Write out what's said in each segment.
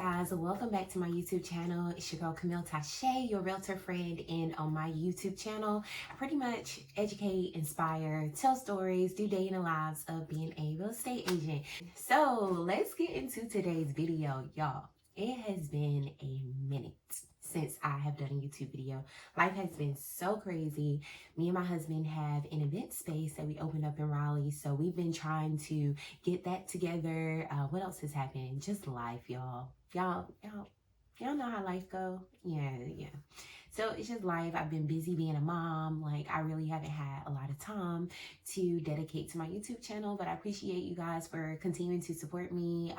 guys, welcome back to my YouTube channel. It's your girl Camille Tashay, your realtor friend, and on my YouTube channel I pretty much educate, inspire, tell stories, do day in the lives of being a real estate agent. So let's get into today's video, y'all. It has been a minute since I have done a YouTube video. Life has been so crazy. Me and my husband have an event space that we opened up in Raleigh, so we've been trying to get that together. What else has happened? Just life, y'all. Y'all know how life go. Yeah. So it's just life. I've been busy being a mom. Like, I really haven't had a lot of time to dedicate to my YouTube channel, but I appreciate you guys for continuing to support me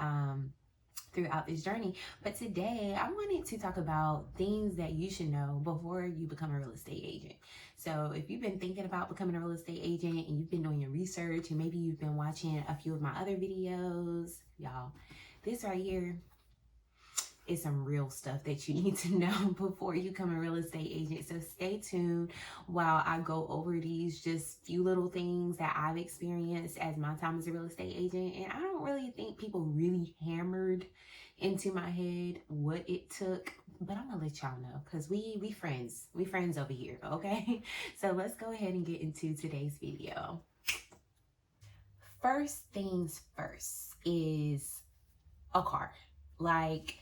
throughout this journey. But today I wanted to talk about things that you should know before you become a real estate agent. So if you've been thinking about becoming a real estate agent and you've been doing your research and maybe you've been watching a few of my other videos, y'all, this right here is some real stuff that you need to know before you become a real estate agent. So stay tuned while I go over these just few little things that I've experienced as my time as a real estate agent. And I don't really think people really hammered into my head what it took, but I'm gonna let y'all know because we friends over here, okay? So let's go ahead and get into today's video. First things first is a car. Like,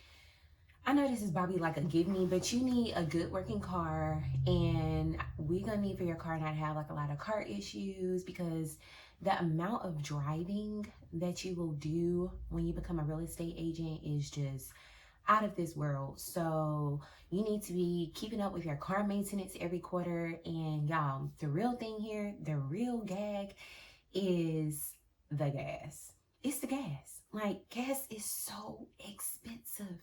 I know this is probably like a give me, but you need a good working car, and we're gonna need for your car not to have like a lot of car issues, because the amount of driving that you will do when you become a real estate agent is just out of this world. So you need to be keeping up with your car maintenance every quarter. And y'all, the real thing here, the real gag is the gas. It's the gas. Like, gas is so expensive.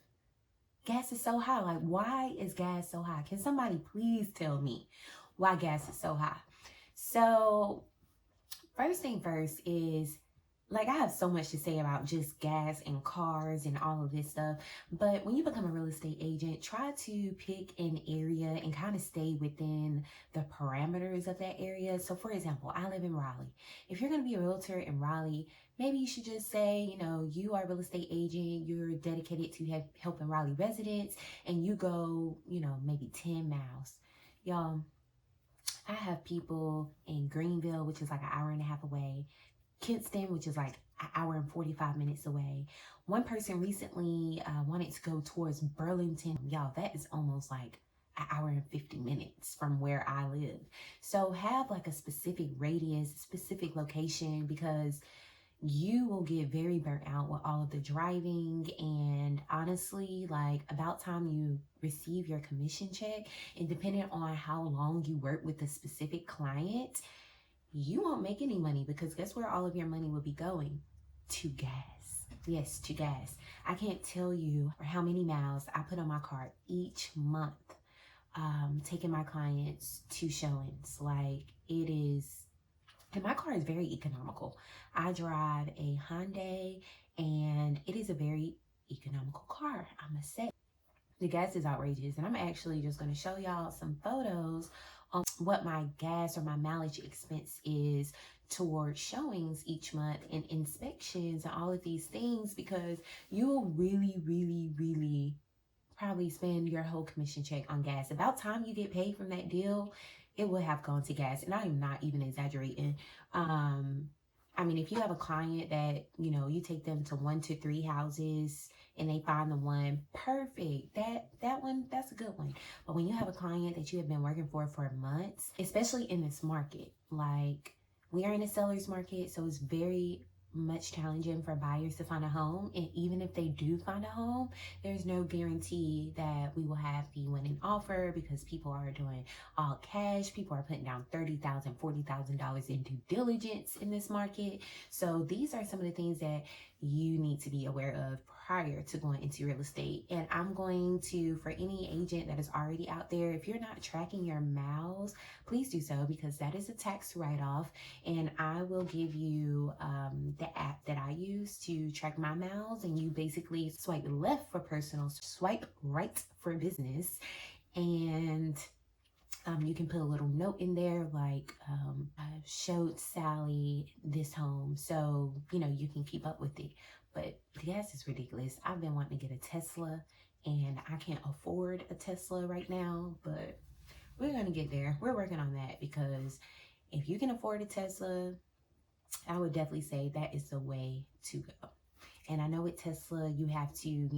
Gas is so high. Like, why is gas so high? Can somebody please tell me why gas is so high? So first thing first is, like, I have so much to say about just gas and cars and all of this stuff. But when you become a real estate agent, try to pick an area and kind of stay within the parameters of that area. So for example, I live in Raleigh. If you're going to be a realtor in Raleigh, maybe you should just say, you know, you are a real estate agent, you're dedicated to helping Raleigh residents, and you go, you know, maybe 10 miles. Y'all, I have people in Greenville, which is like an hour and a half away, Kinston, which is like an hour and 45 minutes away. One person recently wanted to go towards Burlington. Y'all, that is almost like an hour and 50 minutes from where I live. So have like a specific radius, specific location, because you will get very burnt out with all of the driving. And honestly, like, about time you receive your commission check, and depending on how long you work with a specific client, you won't make any money, because guess where all of your money will be going? To gas. Yes, to gas. I can't tell you how many miles I put on my car each month, taking my clients to showings. Like, it is. And my car is very economical. I drive a Hyundai, and it is a very economical car, I must say. The gas is outrageous, and I'm actually just going to show y'all some photos on what my gas or my mileage expense is towards showings each month and inspections and all of these things, because you will really probably spend your whole commission check on gas. About time you get paid from that deal, it will have gone to gas. And I'm not even exaggerating. I mean, if you have a client that, you know, you take them to 1 to 3 houses and they find the one perfect, that one, that's a good one. But when you have a client that you have been working for months, especially in this market, like, we are in a seller's market, so it's very much challenging for buyers to find a home. And even if they do find a home, there's no guarantee that we will have the winning offer, because people are doing all cash. People are putting down $30,000, $40,000 in due diligence in this market. So these are some of the things that you need to be aware of prior to going into real estate. And I'm going to, for any agent that is already out there, if you're not tracking your miles, please do so, because that is a tax write-off. And I will give you the app that I use to track my miles, and you basically swipe left for personal, swipe right for business, and you can put a little note in there like, I showed Sally this home, so, you know, you can keep up with it. but the gas is ridiculous. I've been wanting to get a Tesla, and I can't afford a Tesla right now, but we're going to get there. We're working on that, because if you can afford a Tesla, I would definitely say that is the way to go. And I know with Tesla, you have to,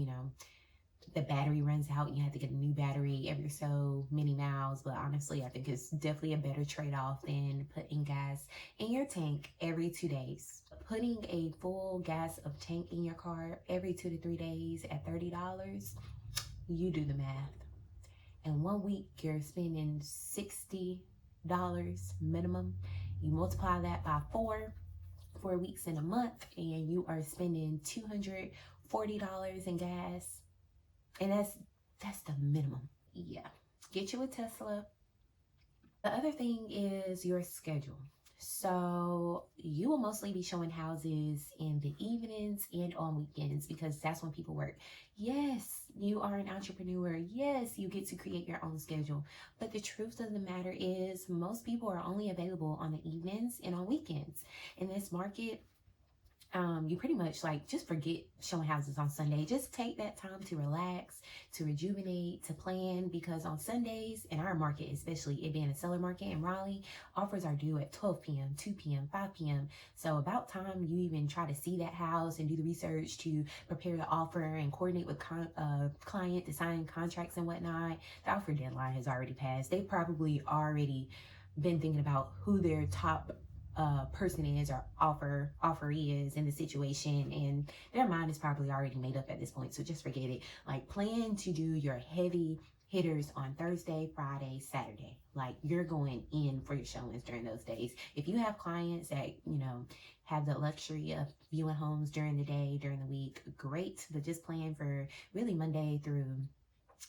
the battery runs out. You have to get a new battery every so many miles. But honestly, I think it's definitely a better trade-off than putting gas in your tank every 2 days. Putting a full gas of tank in your car every 2 to 3 days at $30, you do the math. In 1 week, you're spending $60 minimum. You multiply that by 4 weeks in a month, and you are spending $240 in gas. And that's the minimum. Yeah. Get you a Tesla. The other thing is your schedule. So you will mostly be showing houses in the evenings and on weekends, because that's when people work. Yes, you are an entrepreneur. Yes, you get to create your own schedule. But the truth of the matter is, most people are only available on the evenings and on weekends. In this market, you pretty much just forget showing houses on Sunday. Just take that time to relax, to rejuvenate, to plan, because on Sundays in our market, especially it being a seller market in Raleigh, offers are due at 12 p.m., 2 p.m., 5 p.m. So about time you even try to see that house and do the research to prepare the offer and coordinate with client to sign contracts and whatnot. The offer deadline has already passed. They've probably already been thinking about who their top person is, or offeree is in the situation, and their mind is probably already made up at this point. So just forget it. Plan to do your heavy hitters on Thursday, Friday, Saturday. You're going in for your showings during those days. If you have clients that have the luxury of viewing homes during the day, during the week, great. But just plan for really Monday through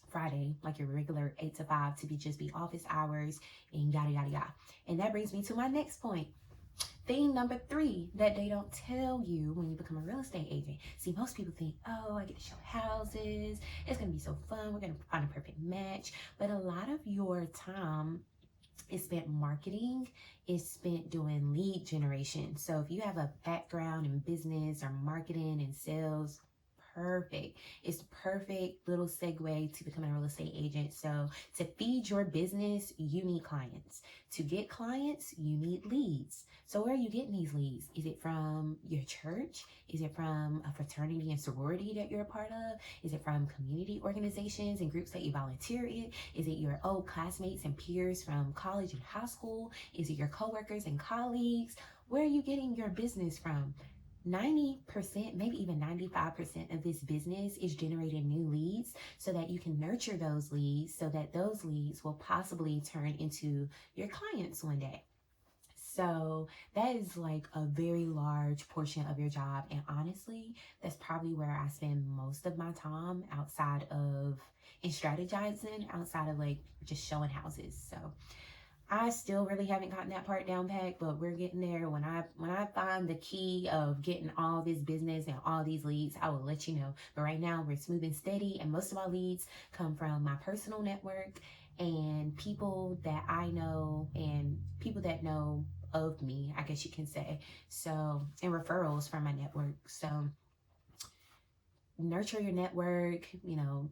Friday, your regular 8 to 5, to be office hours, and yada yada yada. And that brings me to my next point. Thing number 3 that they don't tell you when you become a real estate agent. See, most people think, oh, I get to show houses. It's going to be so fun. We're going to find a perfect match. But a lot of your time is spent marketing, is spent doing lead generation. So if you have a background in business or marketing and sales, perfect. It's the perfect little segue to becoming a real estate agent. So to feed your business, you need clients. To get clients, you need leads. So where are you getting these leads? Is it from your church? Is it from a fraternity and sorority that you're a part of? Is it from community organizations and groups that you volunteer in? Is it your old classmates and peers from college and high school? Is it your coworkers and colleagues? Where are you getting your business from? 90%, maybe even 95% of this business is generating new leads, so that you can nurture those leads, so that those leads will possibly turn into your clients one day. So that is a very large portion of your job. And honestly, that's probably where I spend most of my time outside of, and strategizing outside of just showing houses. So I still really haven't gotten that part down pat, but we're getting there. When I find the key of getting all this business and all these leads, I will let you know. But right now we're smooth and steady, and most of my leads come from my personal network and people that I know and people that know of me, I guess you can say. So, and referrals from my network. So nurture your network,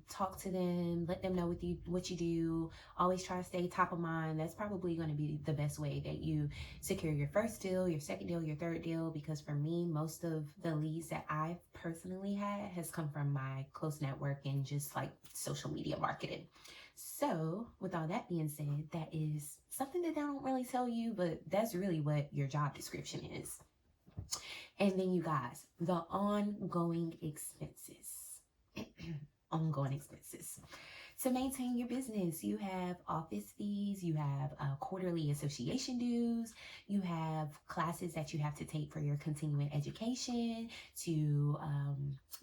talk to them, let them know what you do. Always try to stay top of mind. That's probably going to be the best way that you secure your first deal, your second deal, your third deal, because for me, most of the leads that I've personally had has come from my close network and just social media marketing. So with all that being said, that is something that they don't really tell you, but that's really what your job description is. And then you guys, the ongoing expenses. Ongoing expenses. To maintain your business, you have office fees, you have quarterly association dues, you have classes that you have to take for your continuing education to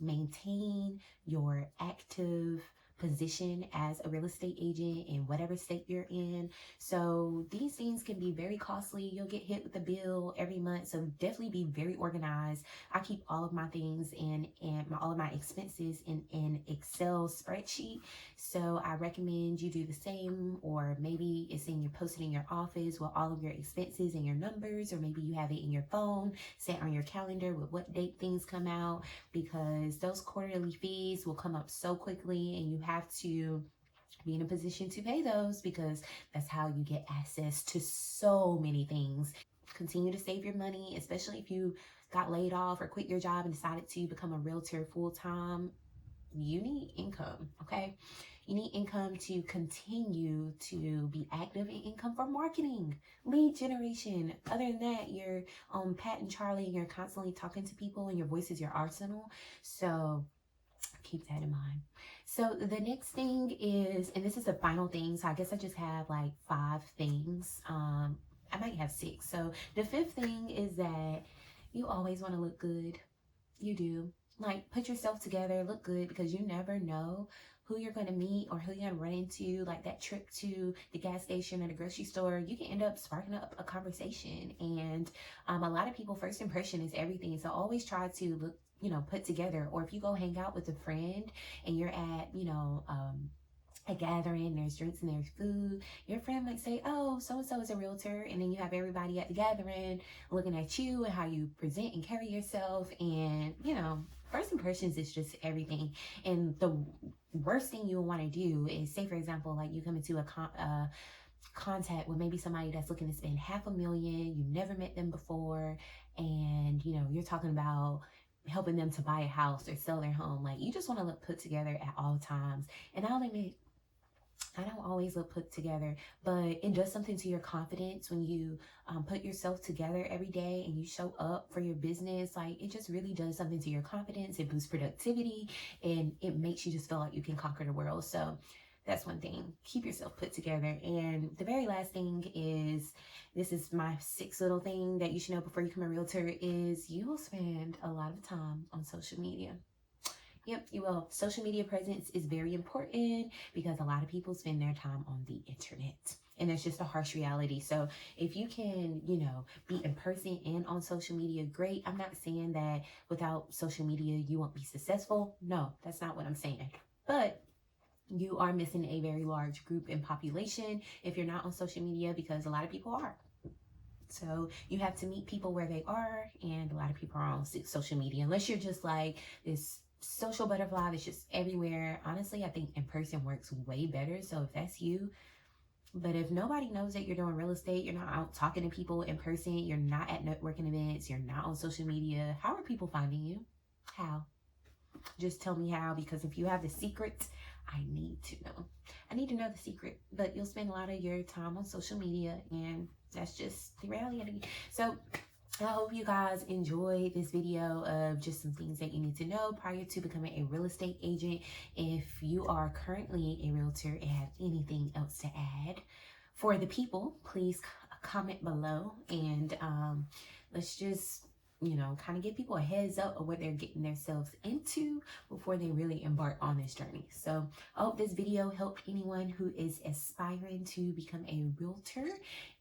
maintain your active position as a real estate agent in whatever state you're in. So these things can be very costly. You'll get hit with a bill every month. So definitely be very organized. I keep all of my things all of my expenses in an Excel spreadsheet. So I recommend you do the same, or maybe it's posted in your office with all of your expenses and your numbers, or maybe you have it in your phone, set on your calendar with what date things come out, because those quarterly fees will come up so quickly and you have to be in a position to pay those, because that's how you get access to so many things. Continue to save your money, especially if you got laid off or quit your job and decided to become a realtor full-time. You need income, okay? You need income to continue to be active, in income for marketing, lead generation. Other than that, you're on Pat and Charlie and you're constantly talking to people and your voice is your arsenal. So keep that in mind. So the next thing is, and this is the final thing, so I guess I just have like 5 things. I might have 6. So the 5th thing is that you always want to look good. You do. Like, put yourself together, look good, because you never know who you're going to meet or who you're going to run into. Like that trip to the gas station or the grocery store, you can end up sparking up a conversation. And a lot of people, first impression is everything. So always try to look, put together. Or if you go hang out with a friend and you're at, a gathering, there's drinks and there's food, your friend might say, oh, so-and-so is a realtor, and then you have everybody at the gathering looking at you and how you present and carry yourself. And first impressions is just everything. And the worst thing you want to do is, say for example, like you come into a contact with maybe somebody that's looking to spend $500,000, you never met them before, and you're talking about helping them to buy a house or sell their home. Like, you just want to look put together at all times. And I'll admit, I don't always look put together, but it does something to your confidence when you put yourself together every day and you show up for your business. Like, it just really does something to your confidence. It boosts productivity and it makes you just feel like you can conquer the world. So that's one thing. Keep yourself put together. And the very last thing is, this is my 6th little thing that you should know before you become a realtor, is you will spend a lot of time on social media. Yep, you will. Social media presence is very important because a lot of people spend their time on the internet. And that's just a harsh reality. So if you can, be in person and on social media, great. I'm not saying that without social media, you won't be successful. No, that's not what I'm saying. But you are missing a very large group in population if you're not on social media, because a lot of people are. So you have to meet people where they are, and a lot of people are on social media, unless you're just like this social butterfly that's just everywhere. Honestly, I think in person works way better. So if that's you, but if nobody knows that you're doing real estate, you're not out talking to people in person, you're not at networking events, you're not on social media, how are people finding you? How? Just tell me how, because if you have the secret, I need to know. I need to know the secret. But you'll spend a lot of your time on social media, and that's just the reality. So I hope you guys enjoyed this video of just some things that you need to know prior to becoming a real estate agent. If you are currently a realtor and have anything else to add for the people, please comment below, and let's just kind of give people a heads up of what they're getting themselves into before they really embark on this journey. So I hope this video helped anyone who is aspiring to become a realtor,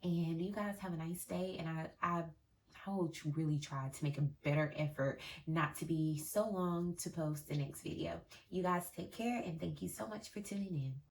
and you guys have a nice day. And I will really try to make a better effort not to be so long to post the next video. You guys take care, and thank you so much for tuning in.